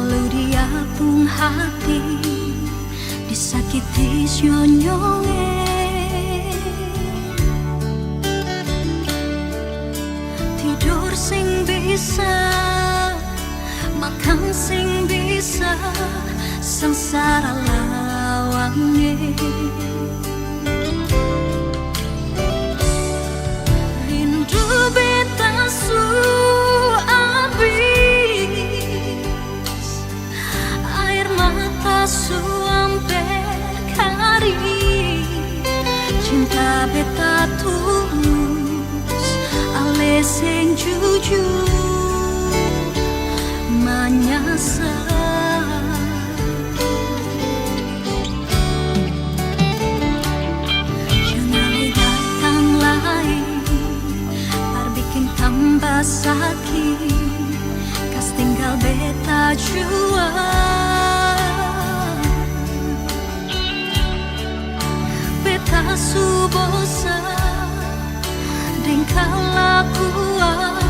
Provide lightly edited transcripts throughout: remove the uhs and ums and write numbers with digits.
Lalu dia pun hati disakiti nyonyonge, tidur sing bisa, makan sing bisa, sengsara lawange. Rindu beta su abis, air mata su amper kari, cinta beta tulus, ale sing jujur menyesal. Tambah sakit, kas tinggal beta jua. Beta su bosan dengan kelakuan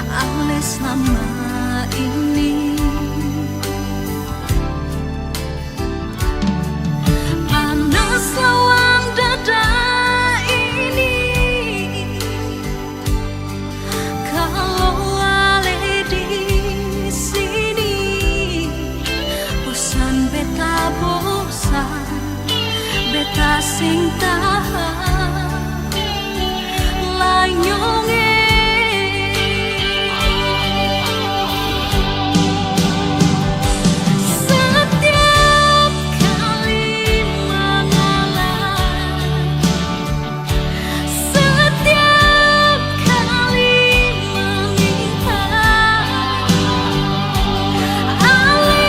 ale selama ini. Panas lawang dada ini, kalau ale di sini bosan beta bosan, beta sing tahan lanyonge. Setiap kali mengalah, setiap kali meminta, ale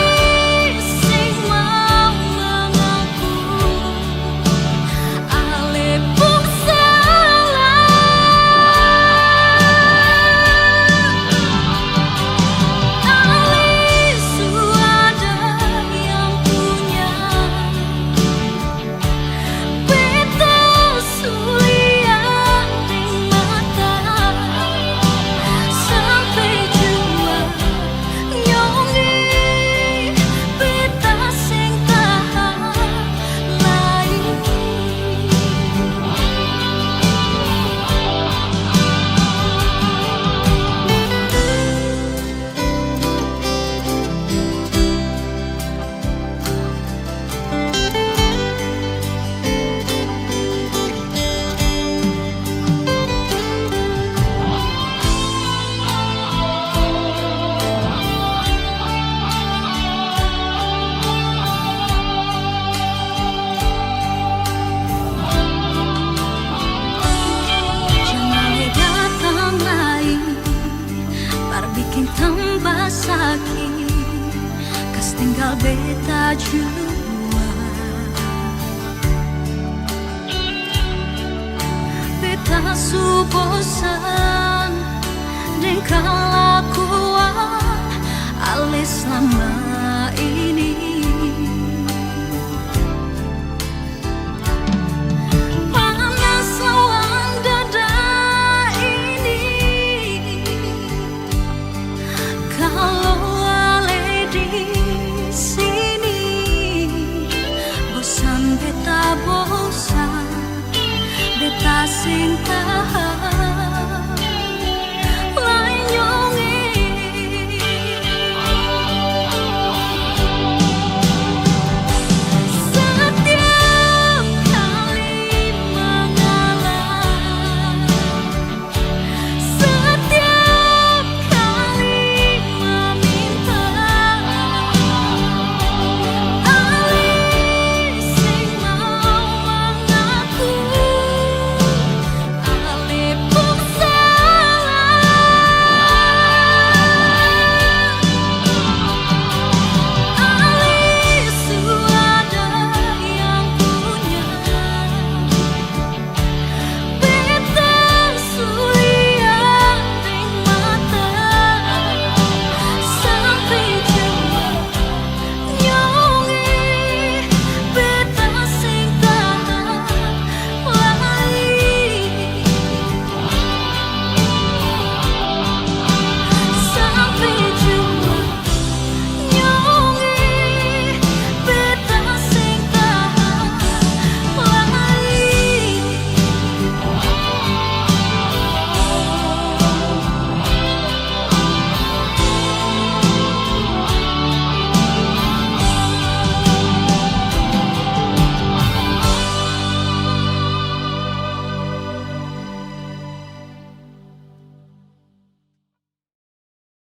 sing mau mengaku, ale pun salah. Ale suada yang punya, beta sulian di mata, sampai jua nyongi beta sing tahan lain. Jangan datang lagi, par bikin tambah sakit, kas tinggal beta jua. Beta su bosan dengan kelakuan ale selama